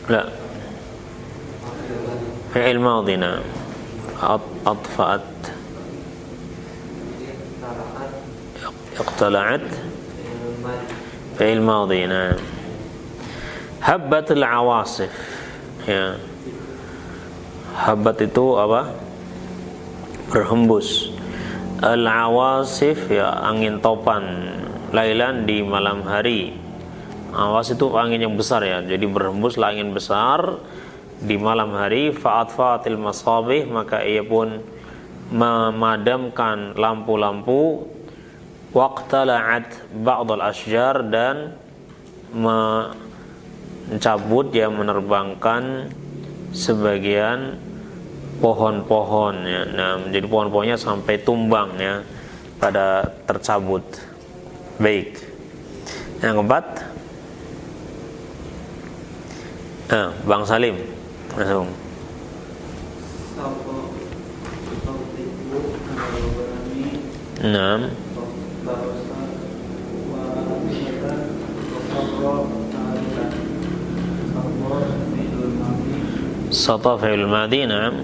La. Fi'il madhi. Naam. Atfa'at. Iqtala'at. Fi'il madhi. Naam. Habbat al-awasif. Ya. Habbat itu apa? Berhembus. Al-awasif ya, angin topan. Lailan, di malam hari. Awas itu angin yang besar ya, jadi berhembuslah angin besar di malam hari. Fa'atfa'atil masabih, maka ia pun memadamkan lampu-lampu. Waqtala'at ba'dal ashjar, dan mencabut ya, menerbangkan sebagian pohon-pohon ya. Nah, menjadi pohon-pohonnya sampai tumbang ya, pada tercabut. Baik. Yang keempat, Bang Salim langsung. Naam. Sata fi'il madhi. Naam.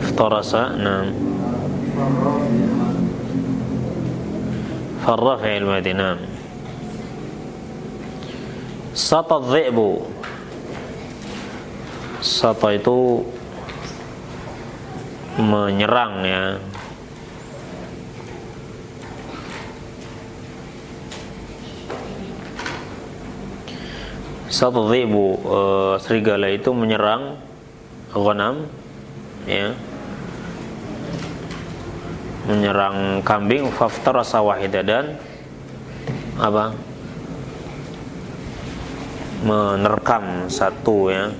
Iftarasa. Naam. Farra fi'il madhi. Naam. Sata dhi'bu. Sata itu menyerang ya. Satu dhibu, serigala itu menyerang ghanam, ya, menyerang kambing, faftarasa wahida, dan apa, menerkam satu, ya,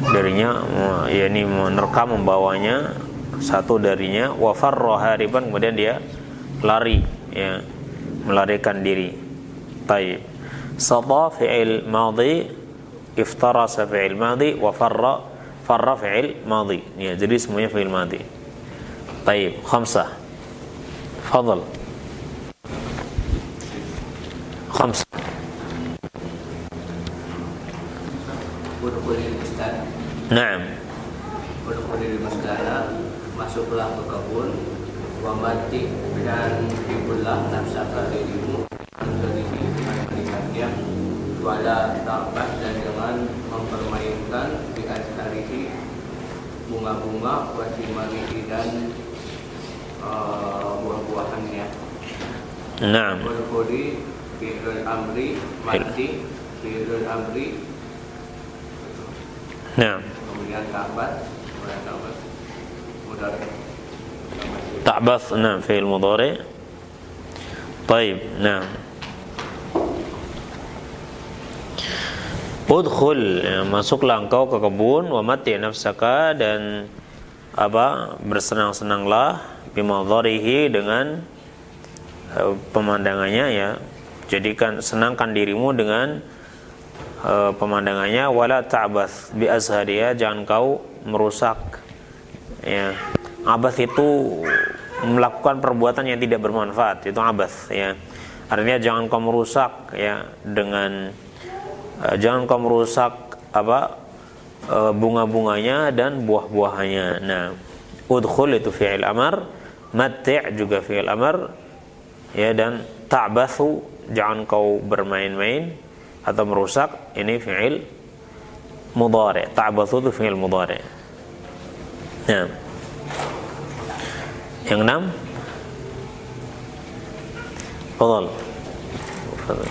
darinya, yakni menerkam, membawanya satu darinya, wa farra hariban, kemudian dia lari, ya, melarikan diri. Taib. Sata fi'il madhi, iftarasa fi'il madhi, wa farra fi'il madhi. Ya, jadi semuanya fi'il madhi. Taib. Khamsah. Fadal. Khamsah. Udkhulil bustana. Naam. Udkhulil bustana, masuklah ke kebun. Wa mati, dan timbullah nafsaka dirimu berdiri dengan melihatnya. Wala ta'bas, dan dengan mempermainkan bi asarihi, bunga-bunga, wa simarihi, dan buah-buahannya. Naam. Udkhuli fi'lul amri, mati fi'lul amri. Naam. Kemudian ta'bas, mudhari. تعبث، نعم، فعل مضارع. طيب، نعم. Udkhul, ya, masuklah engkau ke kebun, wa mati nafsaka, dan apa, bersenang-senanglah, bimadharihi, dengan pemandangannya, ya, jadikan, senangkan dirimu dengan pemandangannya. Wala ta'bath bi azhariya, jangan kau merusak, ya. Abath itu melakukan perbuatan yang tidak bermanfaat, itu abath, ya. Artinya jangan kau merusak, ya, dengan jangan kau merusak apa, bunga-bunganya dan buah-buahannya. Nah, udkhul itu fi'il amar, mati' juga fi'il amar, ya, dan ta'bathu, jangan kau bermain-main atau merusak, ini fi'il mudhari'. Ta'bathu itu fi'il mudhari'. Nah, yang 6, fadhal. Fadhal.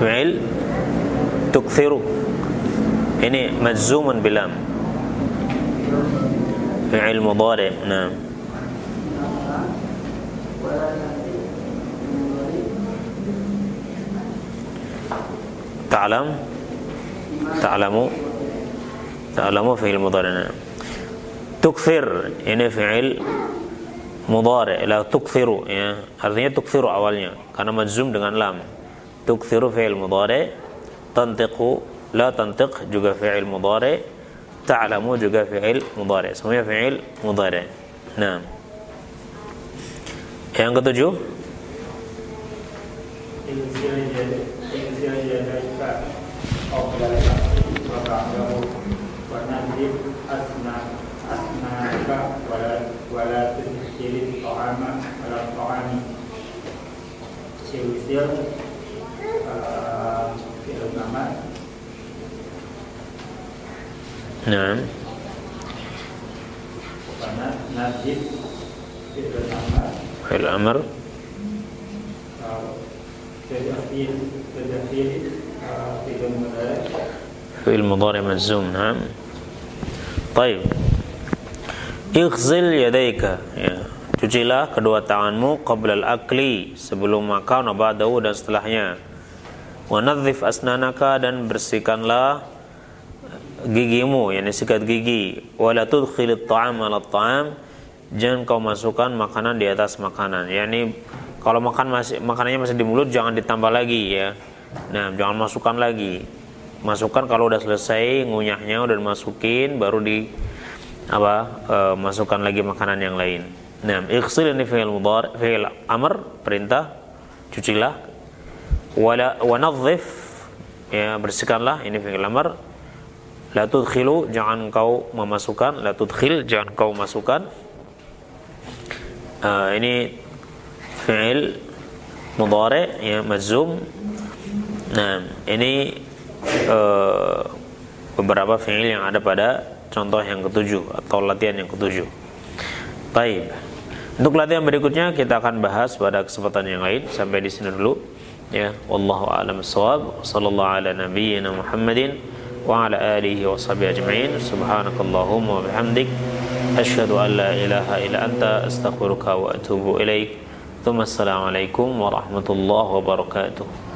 Fi'il tukthiru, ini majzumun bilam, fi'il mudhari'. Nah, ta'lamu fi'il mudhari'. Nah, tukthir, ini fi'il mudhari', la tukthiru, ya, artinya tukthiru awalnya karena majzum dengan lam. Tukthiru fi'il mudhari', tantiqu, la tantiq juga fi'il mudhari', ta'lamu juga fi'il mudhari', semuanya fi'il mudhari'. Nah, yang ketujuh, nah, fi'il amr, fi'il mudhari' majzum. Nah, baik. Ighsil yadayka, ya, cucilah kedua tanganmu, qabla al-akli, sebelum makan, wa ba'dahu, dan setelahnya. Wa nadhif asnanaka, dan bersihkanlah gigimu, yakni sikat gigi. Wala tudkhilit ta'am 'ala ta'am, jangan kau masukkan makanan di atas makanan, yakni kalau makanannya masih di mulut, jangan ditambah lagi, ya. Nah, jangan masukkan lagi. Masukkan kalau udah selesai ngunyahnya, udah masukin, baru masukkan lagi makanan yang lain. Nah, ighsil ini fi'il mudhari', fi'il amr, perintah, cucilah. Wa nadhif, ya, bersihkanlah, ini fi'il amr. La tudkhilu, jangan kau memasukkan, la tudkhil, jangan kau masukkan. Ini fi'il mudhari', ya, majzum Nah, ini beberapa fi'il yang ada pada contoh yang ketujuh atau latihan yang ketujuh. Baik. Untuk latihan berikutnya kita akan bahas pada kesempatan yang lain. Sampai di sini dulu. Ya, wallahu a'lam bissawab. Sallallahu ala nabiyyina Muhammadin wa ala alihi wa sahbihi ajma'in. Subhanakallahumma wa bihamdik asyhadu an la ilaha illa anta astaghfiruka wa atubu ilaik. Assalamualaikum warahmatullahi wabarakatuh.